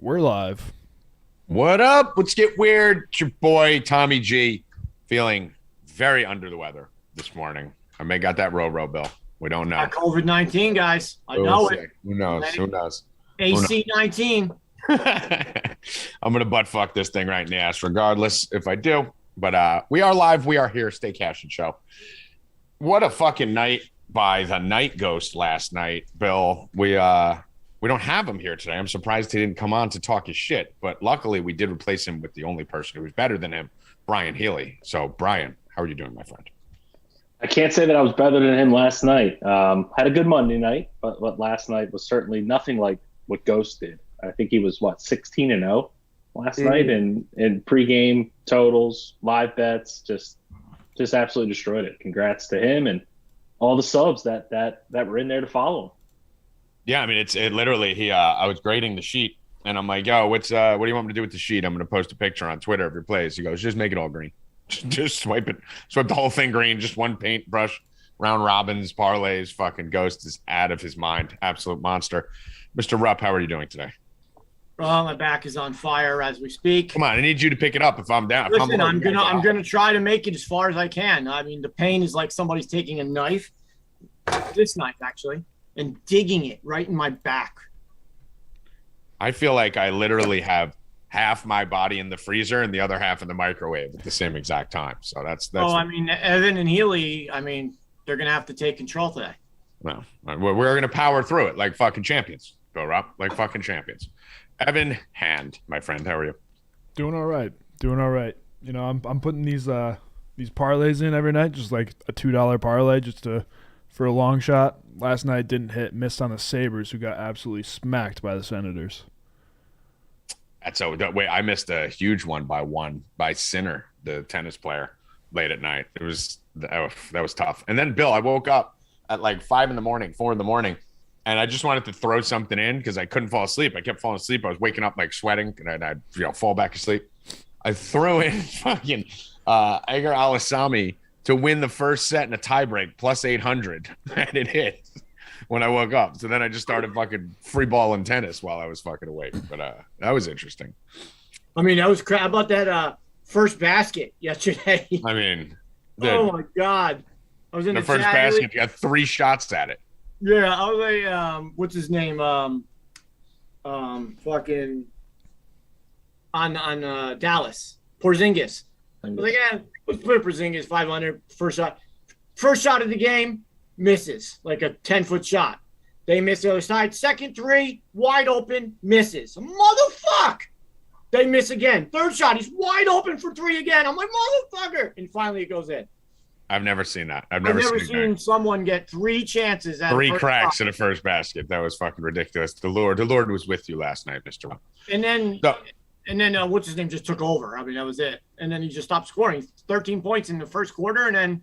We're live. What up? Let's get weird. It's your boy Tommy G, feeling very under the weather this morning. I may got that row, Bill. We don't know. COVID-19, guys. I know it. Who knows? Who knows? AC-19. I'm gonna butt fuck this thing right in the ass, regardless if I do. But we are live. We are here. Stay Cashin show. What a fucking night by the night ghost last night, Bill. We don't have him here today. I'm surprised he didn't come on to talk his shit. But luckily, we did replace him with the only person who was better than him, Brian Healy. So, Brian, how are you doing, my friend? I can't say that I was better than him last night. Had a good Monday night, but last night was certainly nothing like what Ghost did. I think he was, 16-0 last night in pregame totals, live bets, just absolutely destroyed it. Congrats to him and all the subs that were in there to follow him. Yeah, I mean, it literally, I was grading the sheet, and I'm like, yo, what do you want me to do with the sheet? I'm going to post a picture on Twitter of your plays. He goes, just make it all green. Just swipe the whole thing green, just one paintbrush, round robins, parlays. Fucking Ghost is out of his mind. Absolute monster. Mr. Rupp, how are you doing today? Well, my back is on fire as we speak. Come on, I need you to pick it up if I'm down. Listen, I'm gonna try to make it as far as I can. I mean, the pain is like somebody's taking a knife, this knife actually, and digging it right in my back. I feel like I literally have half my body in the freezer and the other half in the microwave at the same exact time. So that's. I mean, Evan and Healy, I mean, they're gonna have to take control today. No, we're gonna power through it like fucking champions. Go Rob, like fucking champions. Evan Hand, my friend, how are you? Doing all right. You know, I'm putting these parlays in every night, just like a $2 parlay, for a long shot. Last night didn't hit, missed on the Sabres, who got absolutely smacked by the Senators. I missed a huge one by Sinner, the tennis player, late at night. That was tough. And then Bill, I woke up at like 4 in the morning, and I just wanted to throw something in because I couldn't fall asleep. I kept falling asleep. I was waking up like sweating, and I'd fall back asleep. I threw in fucking Edgar Alasami to win the first set in a tiebreak plus 800, and it hit when I woke up. So then I just started fucking free ball and tennis while I was fucking awake. But that was interesting. I mean, that was crap. How about that first basket yesterday? I mean, oh my God. I was in the first basket. You got 3 shots at it. Yeah, I was like, what's his name? Fucking on Dallas, Porzingis. I was like, let's put Porzingis 500 first shot. First shot of the game, misses like a 10-foot shot. They miss the other side. Second 3, wide open, misses. Motherfuck! They miss again. Third shot, he's wide open for 3 again. I'm like, motherfucker! And finally it goes in. I've never seen that. I've never seen someone get 3 chances at 3 cracks in a first basket. That was fucking ridiculous. The Lord was with you last night, Mr. And then what's his name just took over. I mean, that was it. And then he just stopped scoring. 13 points in the first quarter, and then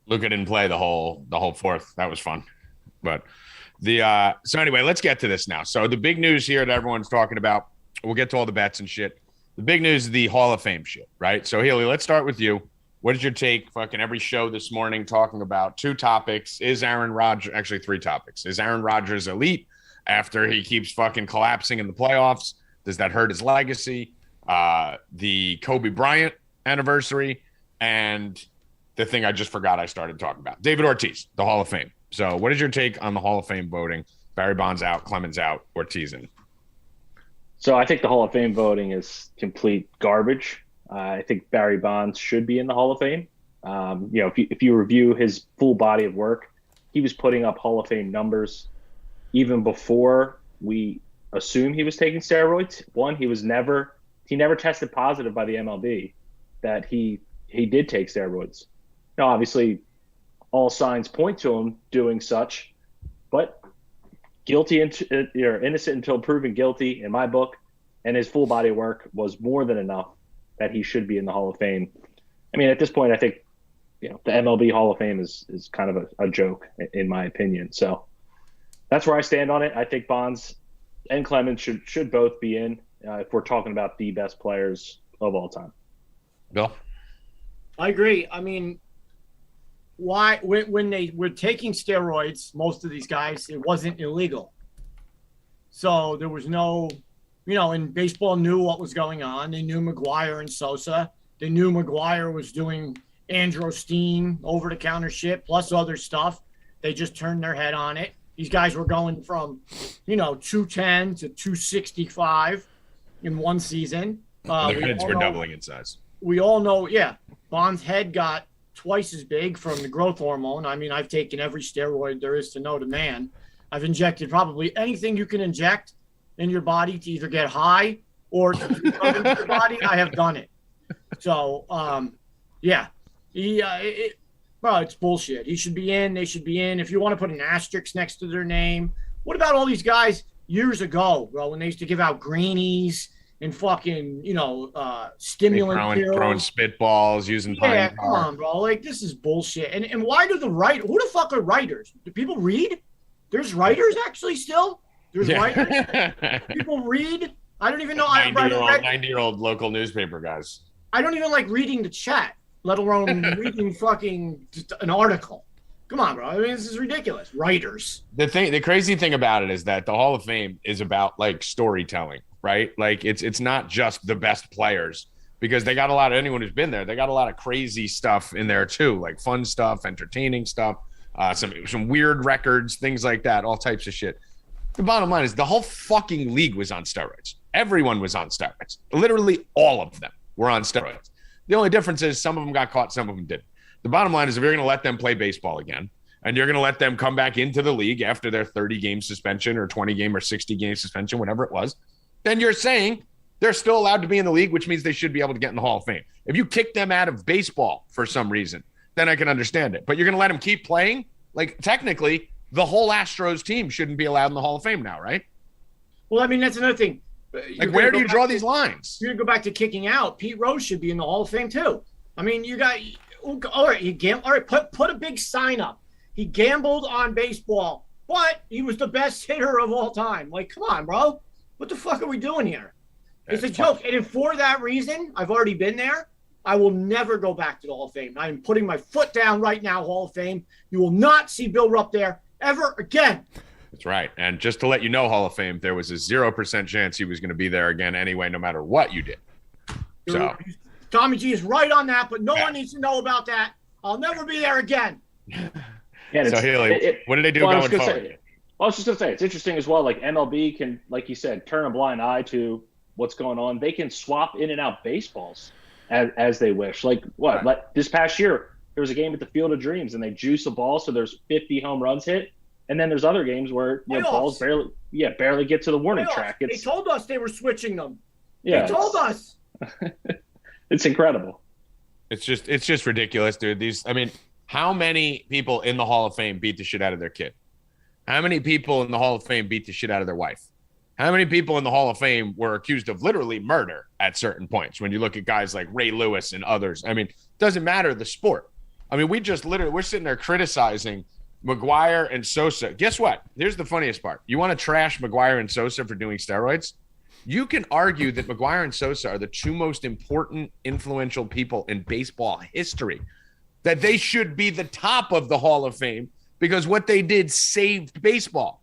Luka didn't play the whole fourth. That was fun. But so anyway, let's get to this now. So the big news here that everyone's talking about, we'll get to all the bets and shit. The big news is the Hall of Fame shit, right? So Healy, let's start with you. What is your take? Fucking every show this morning talking about 2 topics. Is Aaron Rodgers, actually 3 topics. Is Aaron Rodgers elite after he keeps fucking collapsing in the playoffs? Does that hurt his legacy? The Kobe Bryant anniversary, and the thing I just forgot I started talking about. David Ortiz, the Hall of Fame. So what is your take on the Hall of Fame voting? Barry Bonds out, Clemens out, Ortiz in. So I think the Hall of Fame voting is complete garbage. I think Barry Bonds should be in the Hall of Fame. If you review his full body of work, he was putting up Hall of Fame numbers even before we assume he was taking steroids. One, he never tested positive by the MLB that he did take steroids. Now, obviously, all signs point to him doing such, but guilty or innocent until proven guilty in my book, and his full body of work was more than enough that he should be in the Hall of Fame. I mean, at this point, I think the MLB Hall of Fame is kind of a joke, in my opinion. So that's where I stand on it. I think Bonds and Clemens should both be in if we're talking about the best players of all time. Bill? I agree. I mean, why when they were taking steroids, most of these guys, it wasn't illegal. So there was no and baseball knew what was going on. They knew McGuire and Sosa. They knew McGuire was doing androstenedione over-the-counter shit plus other stuff. They just turned their head on it. These guys were going from, 210 to 265 in one season. Their heads were doubling in size. We all know, Bond's head got twice as big from the growth hormone. I mean, I've taken every steroid there is to know to man. I've injected probably anything you can inject in your body to either get high or to come into your body. I have done it. So, it's bullshit. He should be in. They should be in. If you want to put an asterisk next to their name, what about all these guys years ago, bro, when they used to give out greenies and fucking, stimulant pills? Throwing spitballs, using pine tar. Come on, bro. Like, this is bullshit. And why do who the fuck are writers? Do people read? There's writers actually still? There's writers? People read? I don't even know. 90-year-old local newspaper guys. I don't even like reading the chat, let alone reading fucking just an article. Come on, bro. I mean, this is ridiculous. Writers. The crazy thing about it is that the Hall of Fame is about like storytelling, right? Like it's not just the best players, because they got a lot of anyone who's been there. They got a lot of crazy stuff in there too, like fun stuff, entertaining stuff, some weird records, things like that, all types of shit. The bottom line is the whole fucking league was on steroids. Everyone was on steroids. Literally all of them were on steroids. The only difference is some of them got caught, some of them didn't. The bottom line is if you're going to let them play baseball again, and you're going to let them come back into the league after their 30-game suspension or 20-game or 60-game suspension, whatever it was, then you're saying they're still allowed to be in the league, which means they should be able to get in the Hall of Fame. If you kick them out of baseball for some reason, then I can understand it. But you're going to let them keep playing? Like, technically, the whole Astros team shouldn't be allowed in the Hall of Fame now, right? Well, I mean, that's another thing. Like, where do you draw these lines? You're going to go back to kicking out. Pete Rose should be in the Hall of Fame, too. I mean, you got – all right, put a big sign up. He gambled on baseball, but he was the best hitter of all time. Like, come on, bro. What the fuck are we doing here? It's a joke. And for that reason, I've already been there. I will never go back to the Hall of Fame. I'm putting my foot down right now, Hall of Fame. You will not see Bill Rupp there ever again. That's right. And just to let you know, Hall of Fame, there was a 0% chance he was going to be there again anyway, no matter what you did. So Tommy G is right on that, but no one needs to know about that. I'll never be there again. So, Haley, what did they do going forward? I was just going to say, it's interesting as well. Like, MLB can, like you said, turn a blind eye to what's going on. They can swap in and out baseballs as they wish. Like, what? Right. Like, this past year, there was a game at the Field of Dreams, and they juice a ball so there's 50 home runs hit. And then there's other games where balls barely get to the warning track. They told us they were switching them. Yeah, they told us. It's incredible. It's just ridiculous, dude. How many people in the Hall of Fame beat the shit out of their kid? How many people in the Hall of Fame beat the shit out of their wife? How many people in the Hall of Fame were accused of literally murder at certain points? When you look at guys like Ray Lewis and others, it doesn't matter the sport. We're sitting there criticizing McGuire and Sosa. Guess what? Here's the funniest part. You want to trash McGuire and Sosa for doing steroids? You can argue that McGuire and Sosa are the two most important, influential people in baseball history, that they should be the top of the Hall of Fame because what they did saved baseball.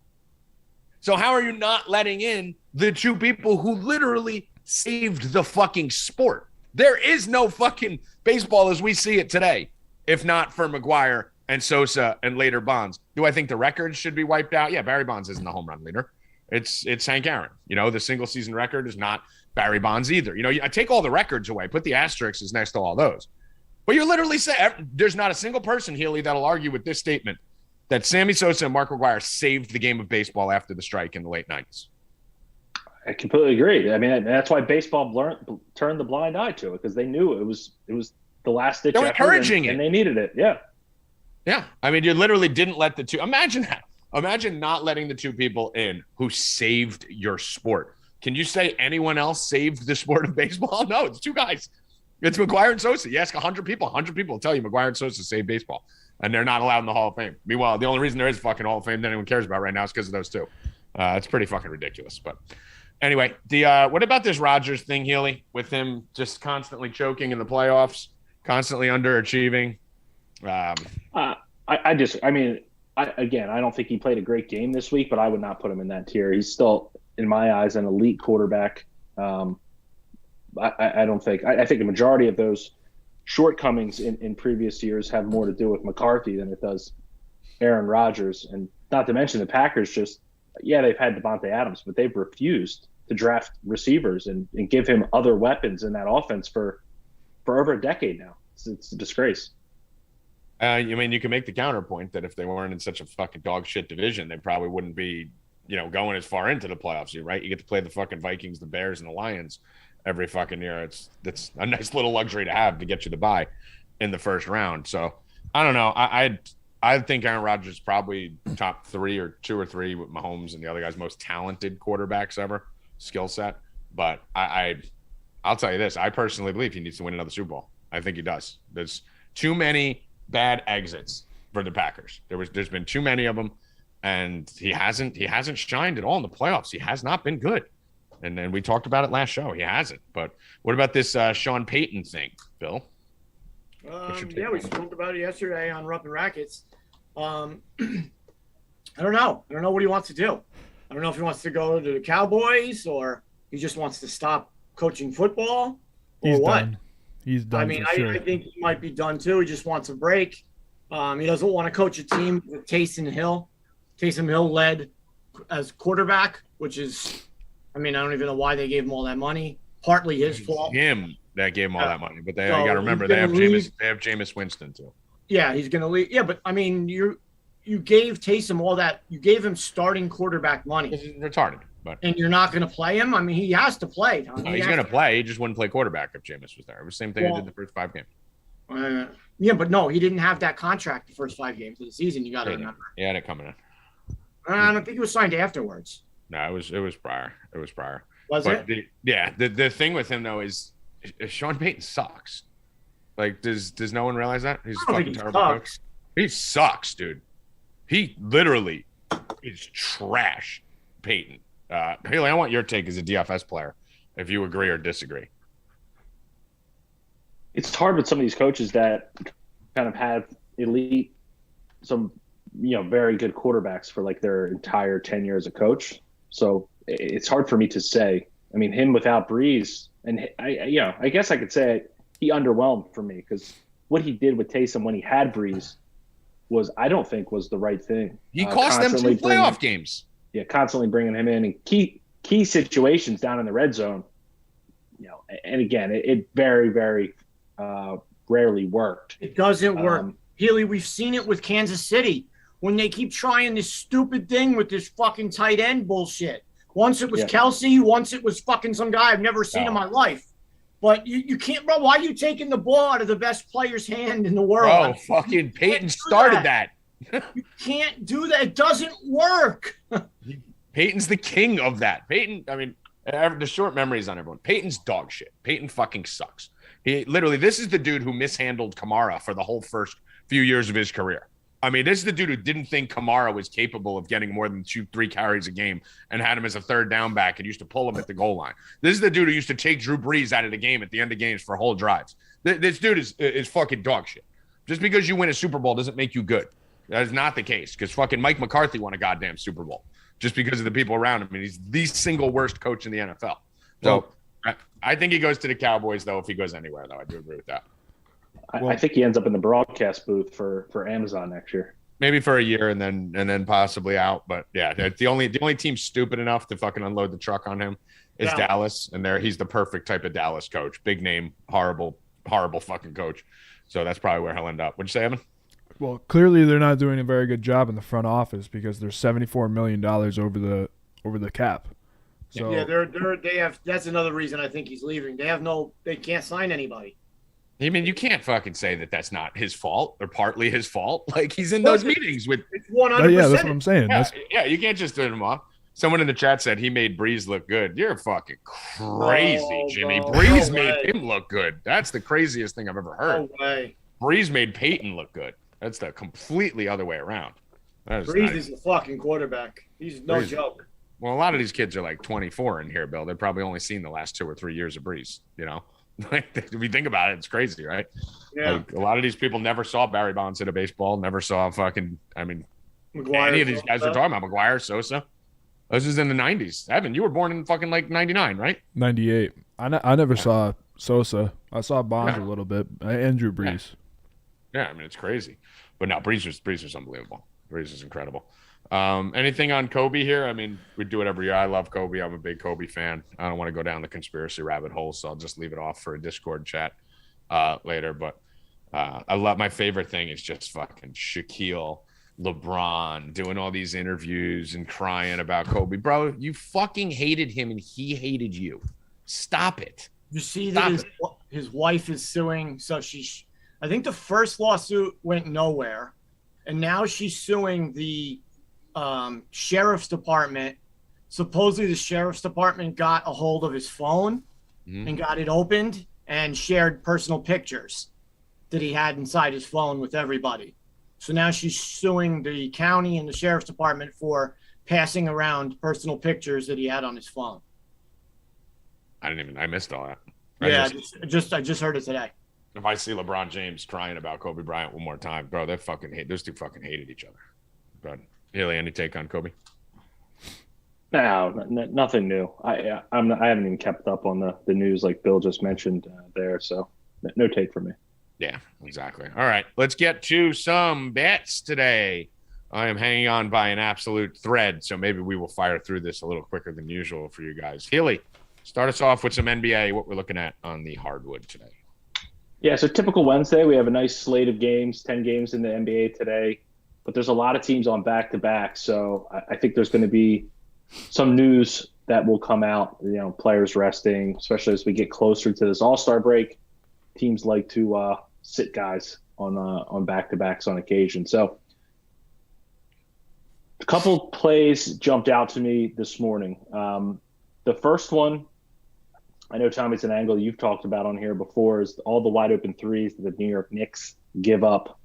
So how are you not letting in the two people who literally saved the fucking sport? There is no fucking baseball as we see it today, if not for McGuire and Sosa and later Bonds. Do I think the records should be wiped out? Yeah, Barry Bonds isn't the home run leader. It's Hank Aaron. The single season record is not Barry Bonds either. I take all the records away, put the asterisks next to all those. But you literally say there's not a single person, Healy, that'll argue with this statement that Sammy Sosa and Mark McGuire saved the game of baseball after the strike in the late 90s. I completely agree. That's why baseball turned the blind eye to it, because they knew it was the last ditch effort. They're encouraging it, and they needed it. Yeah. Yeah. You literally didn't let the two. Imagine that. Imagine not letting the two people in who saved your sport. Can you say anyone else saved the sport of baseball? No, it's two guys. It's McGuire and Sosa. You ask 100 people will tell you McGuire and Sosa saved baseball, and they're not allowed in the Hall of Fame. Meanwhile, the only reason there is a fucking Hall of Fame that anyone cares about right now is because of those two. It's pretty fucking ridiculous. But anyway, what about this Rodgers thing, Healy, with him just constantly choking in the playoffs, constantly underachieving? I don't think he played a great game this week, but I would not put him in that tier. He's still in my eyes, an elite quarterback. I don't think. I think the majority of those shortcomings in previous years have more to do with McCarthy than it does Aaron Rodgers. And not to mention the Packers they've had Devontae Adams, but they've refused to draft receivers and give him other weapons in that offense for over a decade now. It's a disgrace. You can make the counterpoint that if they weren't in such a fucking dog shit division, they probably wouldn't be, going as far into the playoffs, right? You get to play the fucking Vikings, the Bears, and the Lions every fucking year. That's a nice little luxury to have to get you the bye in the first round. So I don't know. I think Aaron Rodgers is probably top 3 or 2 or 3 with Mahomes and the other guy's most talented quarterbacks ever, skill set. But I'll tell you this. I personally believe he needs to win another Super Bowl. I think he does. There's too many bad exits for the Packers. There's been too many of them, and he hasn't shined at all in the playoffs. He has not been good. And then we talked about it last show. He hasn't. But what about this Sean Payton thing, Bill? We spoke about it yesterday on Rupp and Rackets. I don't know. I don't know what he wants to do. I don't know if he wants to go to the Cowboys or he just wants to stop coaching football or what. Done. He's done. I think he might be done too. He just wants a break. He doesn't want to coach a team with Taysom Hill. Taysom Hill led as quarterback, which is, I don't even know why they gave him all that money. Partly his fault. Him that gave him all that money, but you got to remember they have Jameis Winston too. Yeah, he's going to leave. Yeah, but you gave Taysom all that. You gave him starting quarterback money. This is retarded. But and you're not going to play him? He has to play. No, he's going to play. He just wouldn't play quarterback if Jameis was there. It was the same thing he did the first 5 games. Yeah, but no, he didn't have that contract the first 5 games of the season. You got to remember. He had it coming in. I don't think he was signed afterwards. No, it was prior. It was prior. Was but it? The thing with him though is Sean Payton sucks. Like, does no one realize that? He's a fucking terrible coach. He sucks, dude. He literally is trash, Payton. Haley, I want your take as a DFS player, if you agree or disagree. It's hard with some of these coaches that kind of have very good quarterbacks for like their entire tenure as a coach. So it's hard for me to say. Him without Breeze, and I guess I could say he underwhelmed for me because what he did with Taysom when he had Breeze I don't think was the right thing. He cost them 2 playoff games. Yeah, constantly bringing him in key situations down in the red zone. And again, it very, very rarely worked. It doesn't work. Healy, we've seen it with Kansas City when they keep trying this stupid thing with this fucking tight end bullshit. Once it was Kelsey, once it was fucking some guy I've never seen in my life. But you can't, bro. Why are you taking the ball out of the best player's hand in the world? Oh, fucking Peyton started that. You can't do that. It doesn't work. Peyton's the king of that. Peyton, the short memories on everyone. Peyton's dog shit. Peyton fucking sucks. This is the dude who mishandled Kamara for the whole first few years of his career. This is the dude who didn't think Kamara was capable of getting more than 2-3 carries a game and had him as a third down back and used to pull him at the goal line. This is the dude who used to take Drew Brees out of the game at the end of games for whole drives. This dude is fucking dog shit. Just because you win a Super Bowl doesn't make you good. That is not the case because fucking Mike McCarthy won a goddamn Super Bowl just because of the people around him. He's the single worst coach in the NFL. So I think he goes to the Cowboys, though, if he goes anywhere, though. I do agree with that. I think he ends up in the broadcast booth for Amazon next year. Maybe for a year and then possibly out. But yeah, the only team stupid enough to fucking unload the truck on him is Dallas. And he's the perfect type of Dallas coach. Big name, horrible fucking coach. So that's probably where he'll end up. What'd you say, Evan? Well, clearly they're not doing a very good job in the front office because they're $74 million over the cap. So they have. That's another reason I think he's leaving. They can't sign anybody. You can't fucking say that that's not his fault or partly his fault. Like, he's in those meetings with 100%. Yeah, that's what I'm saying. Yeah, you can't just turn him off. Someone in the chat said he made Breeze look good. You're fucking crazy, Jimmy. No, Breeze made him look good. That's the craziest thing I've ever heard. No way. Breeze made Peyton look good. That's the completely other way around. Breeze is the fucking quarterback. He's no joke. Well, a lot of these kids are like 24 in here, Bill. They've probably only seen the last 2 or 3 years of Breeze, Like, if you think about it, it's crazy, right? Yeah. Like, a lot of these people never saw Barry Bonds hit a baseball, never saw fucking, McGuire, any of these guys are talking about. McGuire, Sosa. This is in the 90s. Evan, you were born in fucking like 99, right? 98. I never saw Sosa. I saw Bonds a little bit. And Drew Brees. Yeah, I mean, it's crazy. But no, Brees was unbelievable. Brees was incredible. Anything on Kobe here? I mean, we do it every year. I love Kobe. I'm a big Kobe fan. I don't want to go down the conspiracy rabbit hole, so I'll just leave it off for a Discord chat later. But I love, my favorite thing is just fucking Shaquille, LeBron doing all these interviews and crying about Kobe. Bro, you fucking hated him and he hated you. Stop it. You see that his wife is suing. So I think the first lawsuit went nowhere. And now she's suing the sheriff's department. Supposedly the sheriff's department got a hold of his phone and got it opened and shared personal pictures that he had inside his phone with everybody. So now she's suing the county and the sheriff's department for passing around personal pictures that he had on his phone. I missed all that. I just heard it today. If I see LeBron James crying about Kobe Bryant one more time, bro, those two fucking hated each other. But Haley, any take on Kobe? No, nothing new. I haven't even kept up on the news like Bill just mentioned there, so no take from me. Yeah, exactly. All right, let's get to some bets today. I am hanging on by an absolute thread, so maybe we will fire through this a little quicker than usual for you guys. Healy, start us off with some NBA, what we're looking at on the hardwood today. Yeah, so typical Wednesday, we have a nice slate of games, 10 games in the NBA today, but there's a lot of teams on back-to-back, so I think there's going to be some news that will come out, players resting, especially as we get closer to this All-Star break. Teams like to sit guys on back-to-backs on occasion. So a couple plays jumped out to me this morning. The first one, I know Tommy's an angle you've talked about on here before, is all the wide open threes that the New York Knicks give up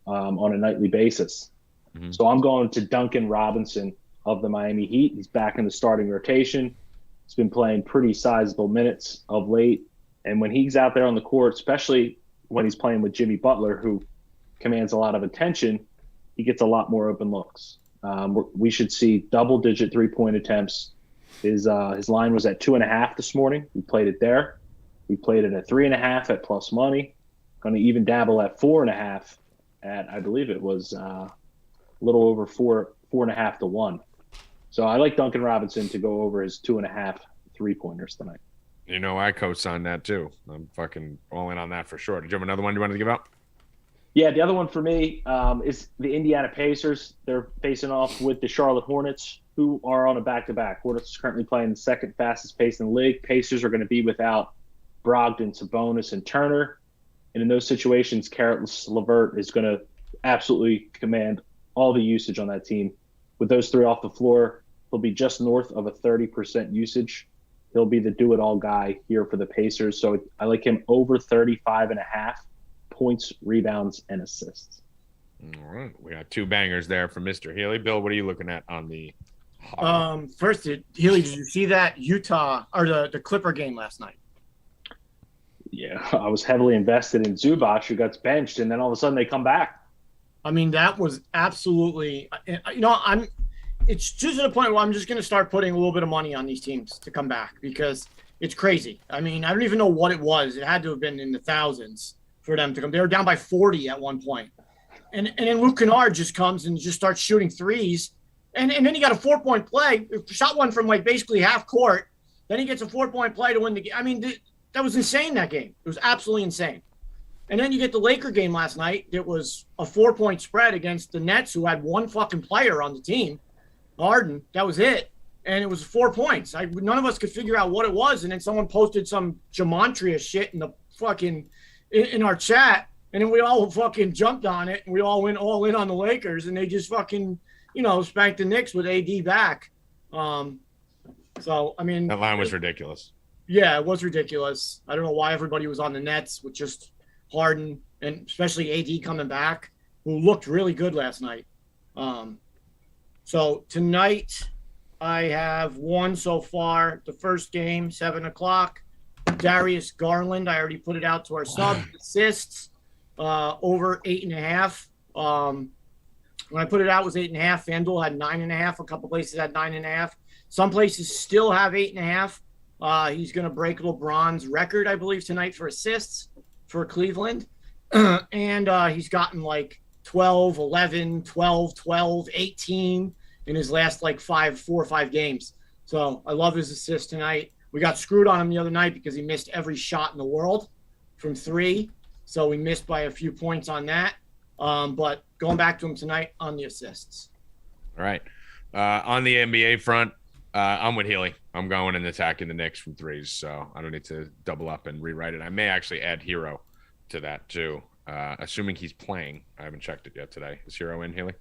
on a nightly basis. Mm-hmm. So I'm going to Duncan Robinson of the Miami Heat. He's back in the starting rotation. He's been playing pretty sizable minutes of late. And when he's out there on the court, especially when he's playing with Jimmy Butler, who commands a lot of attention, he gets a lot more open looks. We should see double-digit three-point attempts. His line was at 2.5 this morning. We played it there. We played it at 3.5 at plus money. Going to even dabble at 4.5 at, I believe it was a little over 4.5 to 1. So I like Duncan Robinson to go over his 2.5 three-pointers tonight. I co-signed that too. I'm fucking all in on that for sure. Did you have another one you wanted to give out? Yeah, the other one for me is the Indiana Pacers. They're facing off with the Charlotte Hornets, who are on a back-to-back. Hornets is currently playing the second fastest pace in the league. Pacers are going to be without Brogdon, Sabonis, and Turner. And in those situations, Caris LeVert is going to absolutely command all the usage on that team. With those three off the floor, he'll be just north of a 30% usage. He'll be the do-it-all guy here for the Pacers. So I like him over 35.5 points, rebounds, and assists. All right. We got two bangers there from Mr. Healy. Bill, what are you looking at on the first, Healy, did you see that Utah or the Clipper game last night? Yeah, I was heavily invested in Zubac, who got benched, and then all of a sudden they come back. I mean, that was absolutely it's just to the point where I'm just going to start putting a little bit of money on these teams to come back because it's crazy. I mean, I don't even know what it was. It had to have been in the thousands for them to come. They were down by 40 at one point. And then Luke Kennard just comes and just starts shooting threes. And then he got a 4-point play, shot one from like basically half court. Then he gets a 4-point play to win the game. I mean, that was insane, that game. It was absolutely insane. And then you get the Laker game last night. It was a 4-point spread against the Nets, who had one fucking player on the team, Harden. That was it. And it was 4 points. None of us could figure out what it was. And then someone posted some gematria shit in the fucking in our chat. And then we all fucking jumped on it. And we all went all in on the Lakers. And they just fucking, spanked the Knicks with AD back. So, I mean. That line was ridiculous. Yeah, it was ridiculous. I don't know why everybody was on the Nets with just Harden and especially AD coming back, who looked really good last night. So tonight I have one so far. The first game, 7:00. Darius Garland, I already put it out to our sub. Assists over 8.5. When I put it out, it was 8.5. FanDuel had 9.5. A couple places had 9.5. Some places still have 8.5. He's going to break LeBron's record, I believe, tonight for assists for Cleveland. And he's gotten like 12, 11, 12, 12, 18 in his last like 4 or 5 games. So I love his assist tonight. We got screwed on him the other night because he missed every shot in the world from 3. So we missed by a few points on that. But going back to him tonight on the assists. All right. On the NBA front, I'm with Healy. I'm going and attacking the Knicks from 3s, so I don't need to double up and rewrite it. I may actually add Hero to that too, assuming he's playing. I haven't checked it yet today. Is Hero in, Healy?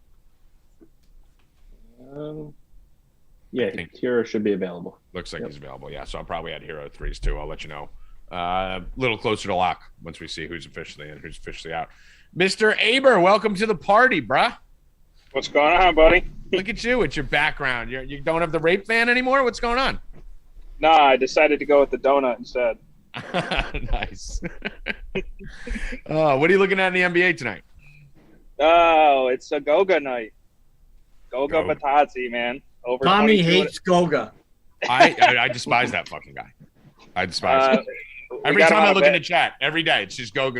Yeah, Hero should be available. Looks like he's available. Yeah, so I'll probably add Hero 3s too. I'll let you know. A little closer to lock once we see who's officially in, who's officially out. Mr. Aber, welcome to the party, bruh. What's going on, buddy? Look at you with your background. You don't have the rape van anymore? What's going on? Nah, I decided to go with the donut instead. Nice. What are you looking at in the NBA tonight? Oh, it's a Goga night. Goga Batazzi, man. Over Tommy hates Goga. I despise that fucking guy. I despise him. Every time I look in the chat, every day, it's just go. I'm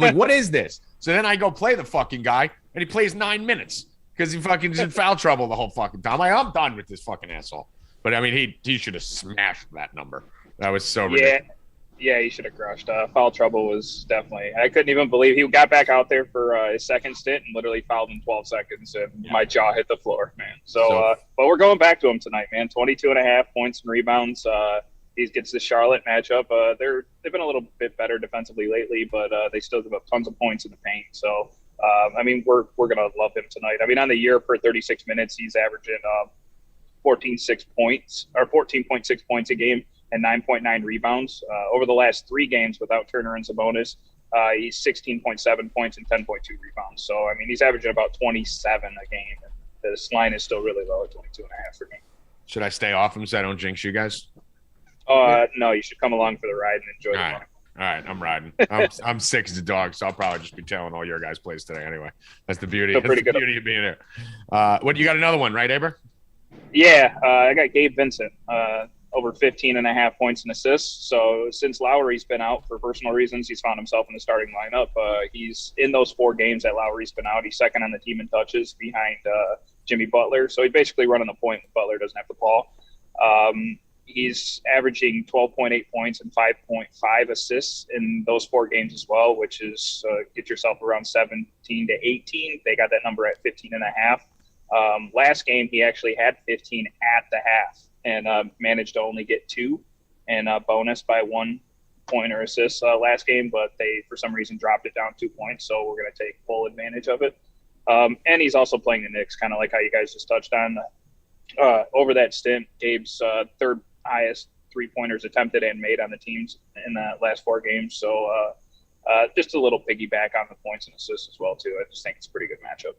like, what is this? So then I go play the fucking guy, and he plays 9 minutes because he fucking is in foul trouble the whole fucking time. I'm done with this fucking asshole. But, I mean, he should have smashed that number. That was so ridiculous. Yeah, he should have crushed. Foul trouble was definitely – I couldn't even believe he got back out there for his second stint and literally fouled in 12 seconds, and my jaw hit the floor, man. So but we're going back to him tonight, man. 22.5 points and rebounds. He gets the Charlotte matchup. They've been a little bit better defensively lately, but they still give up tons of points in the paint. So, I mean, we're gonna love him tonight. I mean, on the year per 36 minutes, he's averaging 14.6 points a game and 9.9 rebounds. Over the last 3 games without Turner and Sabonis, he's 16.7 points and 10.2 rebounds. So, I mean, he's averaging about 27 a game. And this line is still really low at 22.5 for me. Should I stay off him so I don't jinx you guys? No, you should come along for the ride and enjoy the fun. All right, I'm riding. I'm sick as a dog, so I'll probably just be telling all your guys' plays today anyway. That's the beauty. That's the beauty of being there. What you got? Another one, right, Aber? Yeah, I got Gabe Vincent over 15.5 points and assists. So since Lowry's been out for personal reasons, he's found himself in the starting lineup. He's in those 4 games that Lowry's been out. He's second on the team in touches behind Jimmy Butler. So he's basically running the point when Butler doesn't have the ball. He's averaging 12.8 points and 5.5 assists in those 4 games as well, which is get yourself around 17 to 18. They got that number at 15.5. Last game, he actually had 15 at the half and managed to only get 2 and bonus by 1 point or assist last game, but they, for some reason, dropped it down 2 points. So we're going to take full advantage of it. And he's also playing the Knicks, kind of like how you guys just touched on. Over that stint, Gabe's third highest 3-pointers attempted and made on the teams in the last 4 games. So just a little piggyback on the points and assists as well, too. I just think it's a pretty good matchup.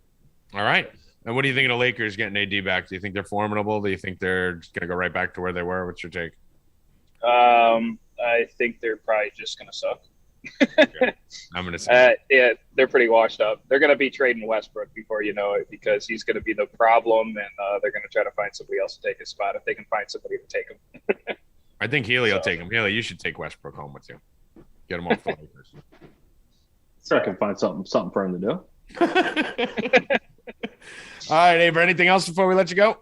All right. And what do you think of the Lakers getting AD back? Do you think they're formidable? Do you think they're just going to go right back to where they were? What's your take? I think they're probably just going to suck. Okay. I'm going to say yeah, they're pretty washed up. They're going to be trading Westbrook before you know it because he's going to be the problem, and they're going to try to find somebody else to take his spot if they can find somebody to take him. I think Healy will take him. Healy, you should take Westbrook home with you. Get him off the Lakers. So I can find something for him to do. All right, Aber, anything else before we let you go?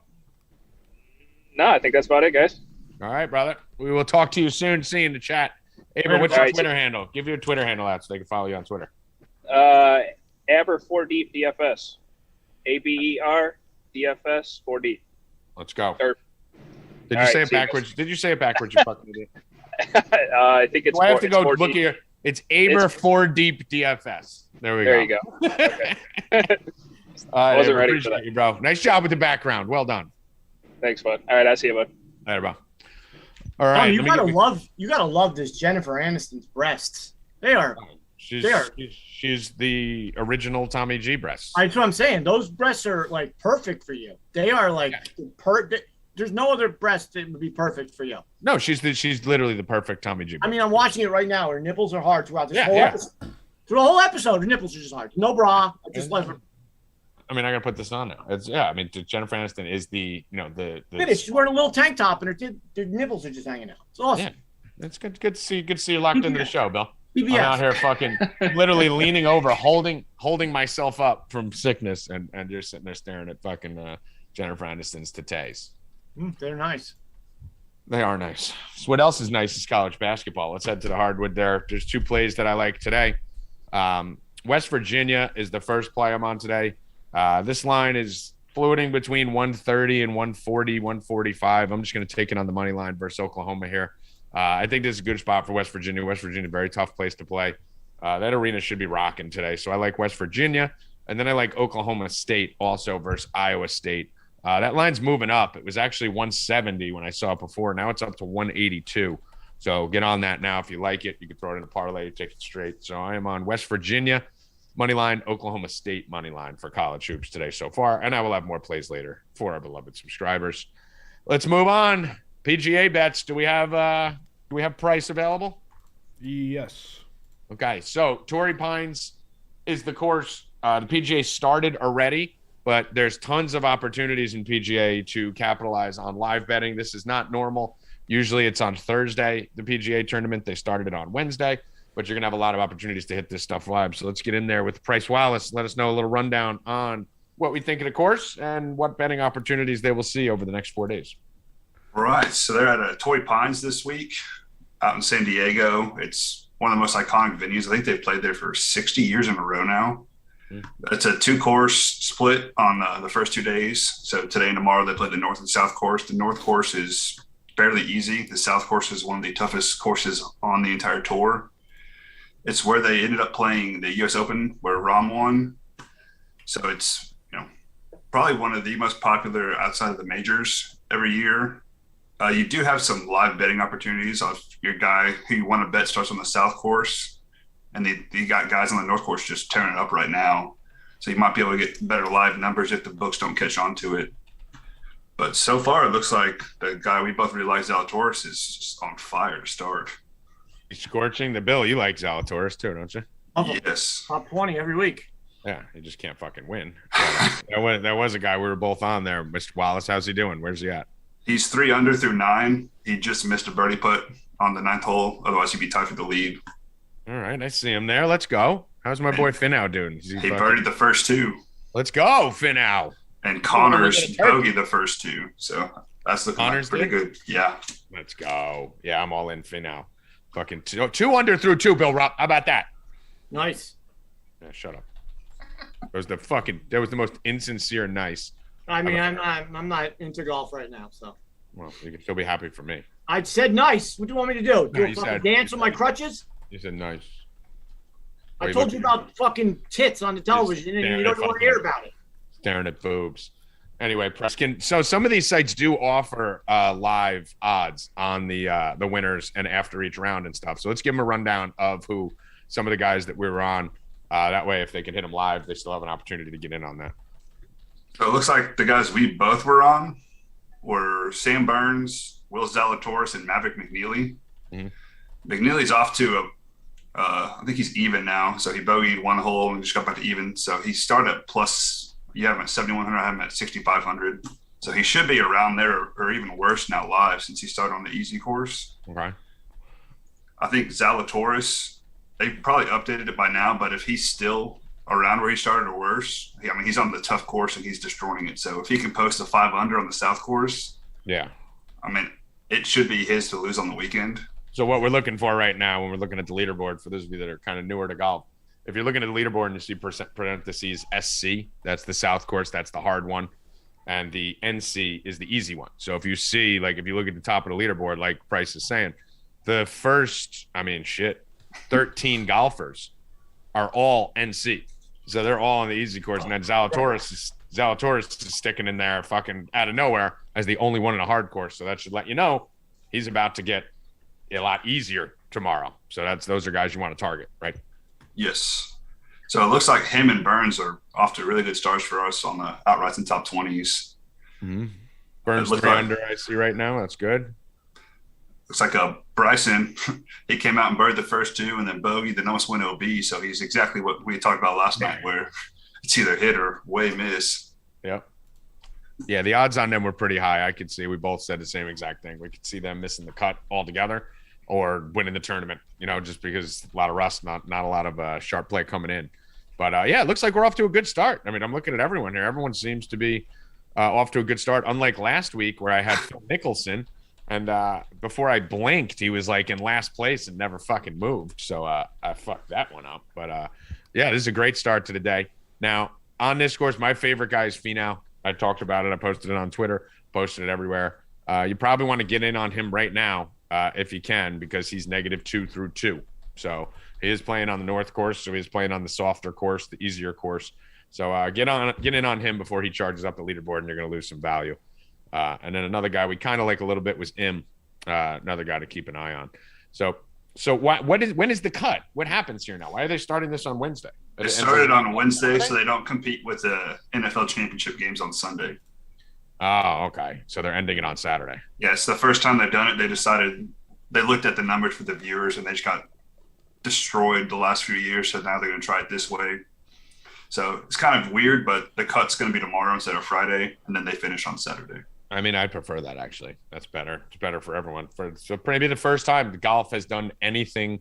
No, I think that's about it, guys. All right, brother. We will talk to you soon. See you in the chat. Aber, what's your Twitter handle? Give your Twitter handle out so they can follow you on Twitter. Aber 4D DFS. ABER DFS 4D. Let's go. Did you All say right, it backwards? Did you say it backwards, you fucking idiot? I think it's. Do I have to go 4D. look here? It's Aber 4 Deep DFS. There we go. There you go. Okay. I wasn't ready for that. You, bro. Nice job with the background. Well done. Thanks, bud. All right, I'll see you, bud. All right, bro. All right. You gotta love this Jennifer Aniston's breasts. They are. She's the original Tommy G breasts. That's what I'm saying. Those breasts are like perfect for you. They are like there's no other breast that would be perfect for you. No, she's literally the perfect Tommy G breast. I mean, I'm watching it right now. Her nipples are hard throughout this whole episode. Through the whole episode, her nipples are just hard. No bra. I just love her. I mean, I gotta put this on now. I mean, Jennifer Aniston is the the Finish. She's wearing a little tank top and her nipples are just hanging out. It's awesome. Yeah, it's good. Good to see. Good to see you locked into the show, Bill. PBS. I'm out here fucking literally leaning over, holding myself up from sickness, and you're sitting there staring at fucking Jennifer Aniston's titties. They're nice. They are nice. So what else is nice is college basketball. Let's head to the hardwood there. There's 2 plays that I like today. West Virginia is the first play I'm on today. This line is floating between 130 and 140, 145. I'm just going to take it on the money line versus Oklahoma here. I think this is a good spot for West Virginia. West Virginia, very tough place to play. That arena should be rocking today. So I like West Virginia. And then I like Oklahoma State also versus Iowa State. That line's moving up. It was actually 170 when I saw it before. Now it's up to 182. So get on that now if you like it. You can throw it in a parlay, take it straight. So I am on West Virginia money line, Oklahoma State money line for college hoops today so far. And I will have more plays later for our beloved subscribers. Let's move on. PGA bets. Do we have price available? Yes. Okay, so Torrey Pines is the course. The PGA started already, but there's tons of opportunities in PGA to capitalize on live betting. This is not normal. Usually it's on Thursday, the PGA tournament. They started it on Wednesday, but you're going to have a lot of opportunities to hit this stuff live. So let's get in there with Price Wallace. Let us know a little rundown on what we think of the course and what betting opportunities they will see over the next 4 days. All right, so they're at Torrey Pines this week out in San Diego. It's one of the most iconic venues. I think they've played there for 60 years in a row now. It's a 2-course split on the first 2 days. So today and tomorrow they play the North and South course. The North course is fairly easy. The South course is one of the toughest courses on the entire tour. It's where they ended up playing the U.S. Open, where Rahm won. So it's probably one of the most popular outside of the majors every year. You do have some live betting opportunities. Your guy who you want to bet starts on the South course, and you got guys on the North course just tearing it up right now. So you might be able to get better live numbers if the books don't catch on to it. But so far, it looks like the guy we both really like, Zalatoris, is just on fire to start. He's scorching the Bill. You like Zalatoris too, don't you? Yes. Top 20 every week. Yeah, he just can't fucking win. That was a guy we were both on there. Mr. Wallace, how's he doing? Where's he at? He's 3 under through 9. He just missed a birdie putt on the 9th hole. Otherwise, he'd be tied for the lead. All right, I see him there. Let's go. How's my boy Finau doing? He birdied the first 2. Let's go, Finau. And Connor's bogeyed the first 2. So that's looking like pretty good. Yeah. Let's go. Yeah, I'm all in Finau. Fucking 2 under through 2, Bill Rupp. How about that? Nice. Yeah, shut up. That was the most insincere nice. I mean, I'm not into golf right now, so. Well, you can still be happy for me. I said nice. What do you want me to do? Do a fucking dance on my crutches? You said nice. I told you about fucking tits on the television, and you don't want to hear about it. Staring at boobs. Anyway, Preskin. So some of these sites do offer live odds on the winners and after each round and stuff. So let's give them a rundown of who some of the guys that we were on. That way, if they can hit them live, they still have an opportunity to get in on that. So it looks like the guys we both were on were Sam Burns, Will Zalatoris, and Maverick McNeely. Mm-hmm. McNeely's off to I think he's even now. So he bogeyed 1 hole and just got back to even. So he started at plus, you have him at 7,100, I have him at 6,500. So he should be around there or even worse now live since he started on the easy course. Okay. I think Zalatoris, they probably updated it by now, but if he's still around where he started or worse, I mean, he's on the tough course and he's destroying it. So if he can post a 5 under on the South course, yeah, I mean, it should be his to lose on the weekend. So what we're looking for right now when we're looking at the leaderboard, for those of you that are kind of newer to golf, if you're looking at the leaderboard and you see parentheses SC, that's the South course, that's the hard one, and the NC is the easy one. So if you see, like, if you look at the top of the leaderboard, like Price is saying, the first, 13 golfers are all NC. So they're all on the easy course. And then Zalatoris is sticking in there fucking out of nowhere as the only one in a hard course. So that should let you know he's about to get a lot easier tomorrow. So those are guys you want to target, right? Yes. So it looks like him and Burns are off to really good starts for us on the outrights and top 20s. Mm-hmm. Burns 3 under, I see right now. That's good. Looks like Bryson, he came out and birdied the first 2 and then bogeyed, then almost went OB. So he's exactly what we talked about last night, where It's either hit or way miss. Yep. Yeah, the odds on them were pretty high. I could see. We both said the same exact thing. We could see them missing the cut altogether or winning the tournament, just because a lot of rust, not a lot of sharp play coming in. But, yeah, it looks like we're off to a good start. I mean, I'm looking at everyone here. Everyone seems to be off to a good start, unlike last week where I had Phil Mickelson. And before I blinked, he was like in last place and never fucking moved. So I fucked that one up. But, yeah, this is a great start to the day. Now, on this course, my favorite guy is Finau. I talked about it. I posted it on Twitter, posted it everywhere. You probably want to get in on him right now if you can, because he's -2 through 2. So he is playing on the North course. So he's playing on the softer course, the easier course. So get in on him before he charges up the leaderboard, and you're going to lose some value. And then another guy we kind of like a little bit was Im, another guy to keep an eye on. So when is the cut? What happens here now? Why are they starting this on Wednesday? It started on Wednesday, so they don't compete with the NFL championship games on Sunday. Oh, okay. So they're ending it on Saturday. Yeah, it's the first time they've done it. They looked at the numbers for the viewers, and they just got destroyed the last few years. So now they're going to try it this way. So it's kind of weird, but the cut's going to be tomorrow instead of Friday, and then they finish on Saturday. I mean, I'd prefer that, actually. That's better. It's better for everyone. So maybe the first time golf has done anything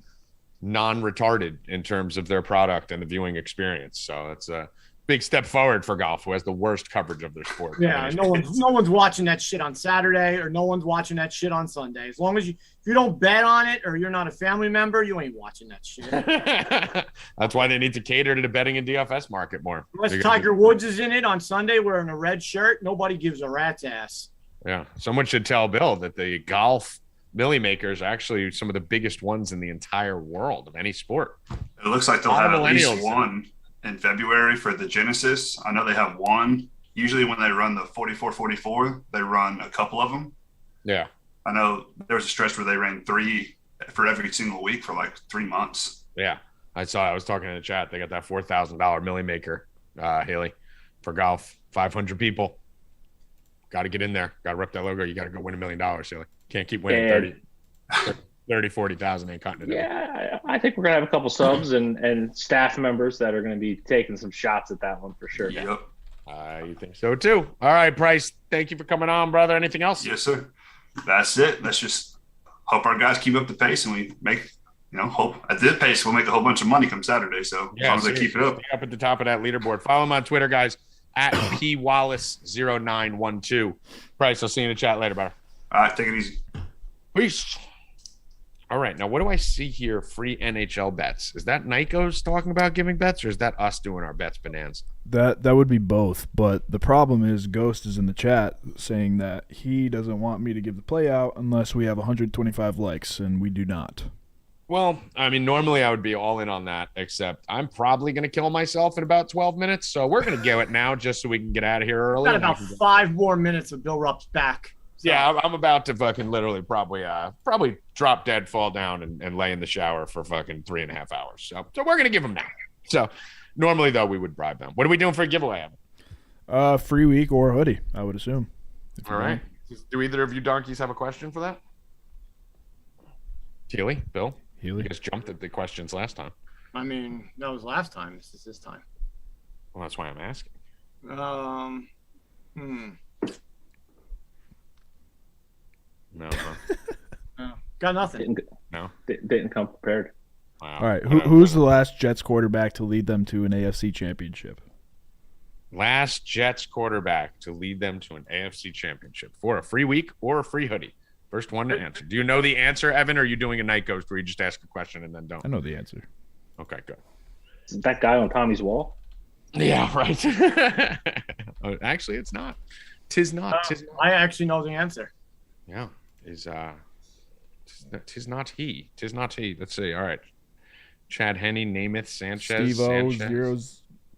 non-retarded in terms of their product and the viewing experience. So it's a big step forward for golf, who has the worst coverage of their sport. Yeah, no one's watching that shit on Saturday, or no one's watching that shit on Sunday. As long as if you don't bet on it, or you're not a family member, you ain't watching that shit. That's why they need to cater to the betting and DFS market more. Unless Tiger Woods is in it on Sunday wearing a red shirt, nobody gives a rat's ass. Yeah, someone should tell Bill that the golf Millie makers are actually some of the biggest ones in the entire world of any sport. It looks like they'll have at least one in February for the Genesis. I know they have one. Usually when they run the 44-44, they run a couple of them. Yeah. I know there was a stretch where they ran 3 for every single week for like 3 months. Yeah. I was talking in the chat. They got that $4,000 Millie maker, Haley, for golf. 500 people. Got to get in there. Got to rep that logo. You got to go win $1 million, Haley. Can't keep winning 40,000 ain't cutting it. Yeah, I think we're gonna have a couple subs and staff members that are gonna be taking some shots at that one for sure. Yep. You think so too? All right, Bryce. Thank you for coming on, brother. Anything else? Yes, sir. That's it. Let's just hope our guys keep up the pace, and we make, hope at this pace we'll make a whole bunch of money come Saturday. So as long as they keep it up. Stay up at the top of that leaderboard. Follow him on Twitter, guys, at pwallace0912. Bryce, I'll see you in the chat later, brother. All right, take it easy. Peace. All right, now what do I see here? Free NHL bets. Is that Nikos talking about giving bets, or is that us doing our bets bonanza? That would be both, but the problem is Ghost is in the chat saying that he doesn't want me to give the play out unless we have 125 likes, and we do not. Well, I mean, normally I would be all in on that, except I'm probably going to kill myself in about 12 minutes, so we're going to go it now just so we can get out of here early. Got about 5 more minutes of Bill Rupp's back. So. Yeah, I'm about to fucking literally probably drop dead, fall down, and lay in the shower for fucking 3.5 hours. So we're going to give them now. So normally, though, we would bribe them. What are we doing for a giveaway, Evan? Free week or hoodie, I would assume. All right. Do either of you donkeys have a question for that? Keely, Bill? Healy? You guys jumped at the questions last time. I mean, that was last time. This is this time. Well, that's why I'm asking. No. Got nothing. Didn't come prepared. Wow. All right. Who's the last Jets quarterback to lead them to an AFC championship? Last Jets quarterback to lead them to an AFC championship for a free week or a free hoodie. First one to answer. Do you know the answer, Evan, or are you doing a night ghost where you just ask a question and then don't? I know the answer. Okay, good. Is that guy on Tommy's wall? Yeah, right. Actually, it's not. Tis not. I actually know the answer. Yeah. Tis not he. Tis not he. Let's see. All right. Chad Henne, Namath, Sanchez.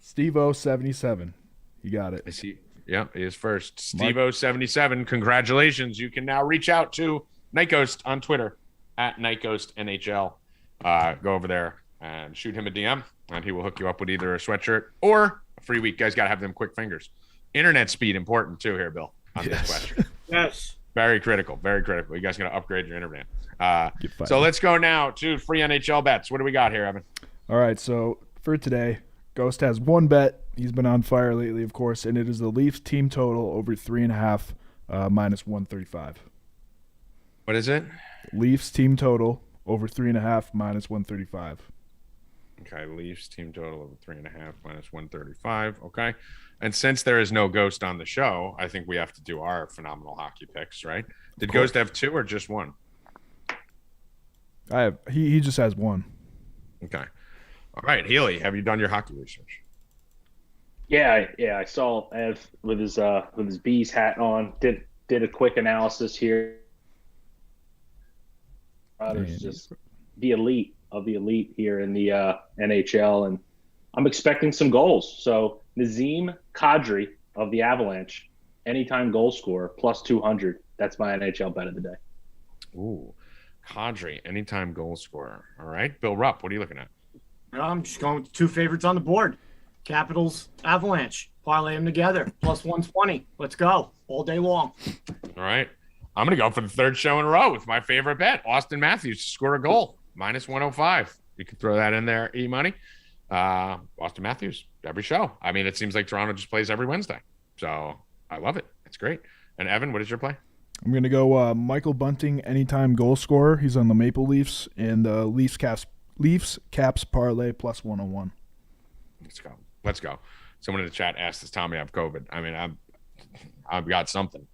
Steve-O 77. You got it. Is he? Yeah, he is first. Steve-O 77. Congratulations. You can now reach out to Night Ghost on Twitter at Night Ghost NHL. Go over there and shoot him a DM, and he will hook you up with either a sweatshirt or a free week. Guys got to have them quick fingers. Internet speed important too here, Bill, on this question. Yes. Very critical. Very critical. You guys got to upgrade your internet. So let's go now to free NHL bets. What do we got here, Evan? All right. So for today, Ghost has one bet. He's been on fire lately, of course, and it is the Leafs team total over 3.5 minus 135. What is it? Leafs team total over 3.5 minus 135. Okay, Leafs team total over 3.5 minus 135. Okay. And since there is no Ghost on the show, I think we have to do our phenomenal hockey picks, right? Did Ghost have 2 or just 1? He just has 1. Okay. All right, Healy, have you done your hockey research? Yeah. I saw Ev with his bees hat on. Did a quick analysis here. There's just the elite of the elite here in the NHL, and I'm expecting some goals. So Nazem Kadri of the Avalanche, anytime goal scorer, plus 200. That's my NHL bet of the day. Ooh, Kadri, anytime goal scorer. All right, Bill Rupp, what are you looking at? I'm just going with 2 favorites on the board. Capitals, Avalanche. Parlay them together. Plus 120. Let's go. All day long. All right. I'm going to go for the 3rd show in a row with my favorite bet. Austin Matthews to score a goal. Minus 105. You can throw that in there, E-Money. Austin Matthews, every show. I mean, it seems like Toronto just plays every Wednesday. So I love it. It's great. And Evan, what is your play? I'm going to go Michael Bunting, anytime goal scorer. He's on the Maple Leafs, and Leafs Caps parlay plus 101. Let's go. Someone in the chat asked, does Tommy have COVID? I mean, I've got something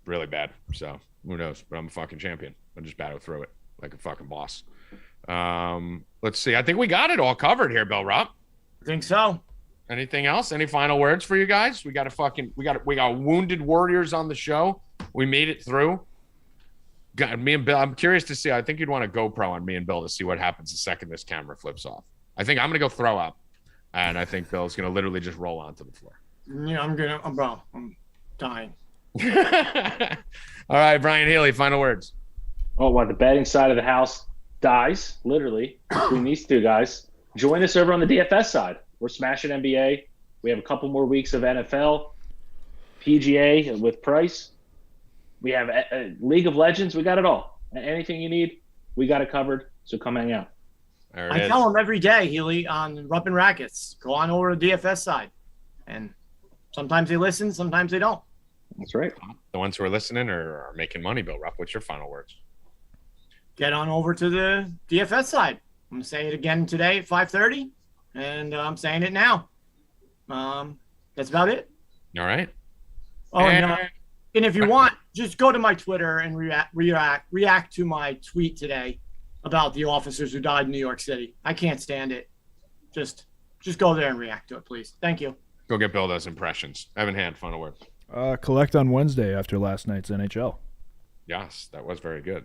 really bad. So who knows? But I'm a fucking champion. I just battle through it like a fucking boss. Let's see. I think we got it all covered here, Bill Rupp. I think so. Anything else? Any final words for you guys? We got wounded warriors on the show. We made it through. God, me and Bill, I'm curious to see. I think you'd want a GoPro on me and Bill to see what happens the second this camera flips off. I think I'm going to go throw up, and I think Bill's going to literally just roll onto the floor. Yeah, I'm dying. All right, Brian Healy, final words. Oh, well, the betting side of the house dies, literally, between these two guys. Join us over on the DFS side. We're smashing NBA. We have a couple more weeks of NFL, PGA with Price. We have a League of Legends. We got it all. Anything you need, we got it covered. So come hang out. I tell them every day, Healy, on Rupp and Rackets, go on over to the DFS side. And sometimes they listen, sometimes they don't. That's right. The ones who are listening are making money, Bill Rupp. What's your final words? Get on over to the DFS side. I'm going to say it again today at 5:30, and I'm saying it now. That's about it. All right. Oh, and if you want, just go to my Twitter and react to my tweet today about the officers who died in New York City. I can't stand it. Just go there and react to it, please. Thank you. Go get Bill those impressions. Evan Hand, final word. Collect on Wednesday after last night's NHL. Yes, that was very good.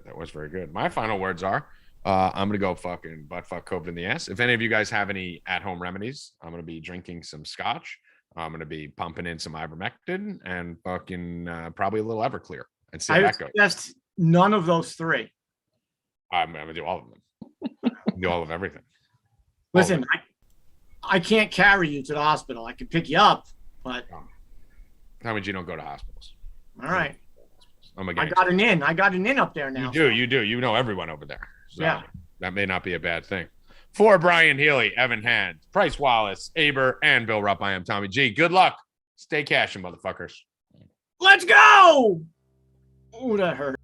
My final words are, I'm going to go fucking butt-fuck COVID in the ass. If any of you guys have any at-home remedies, I'm going to be drinking some scotch. I'm going to be pumping in some ivermectin and fucking probably a little Everclear and see how that goes. Suggest none of those 3. I'm going to do all of them. Do all of everything. Listen, I can't carry you to the hospital. I can pick you up, but... How would you don't go to hospitals? All right. I got an in up there now. You do. You know everyone over there. So yeah. That may not be a bad thing. For Brian Healy, Evan Hand, Price Wallace, Aber, and Bill Rupp, I am Tommy G. Good luck. Stay cashing, motherfuckers. Let's go! Ooh, that hurt.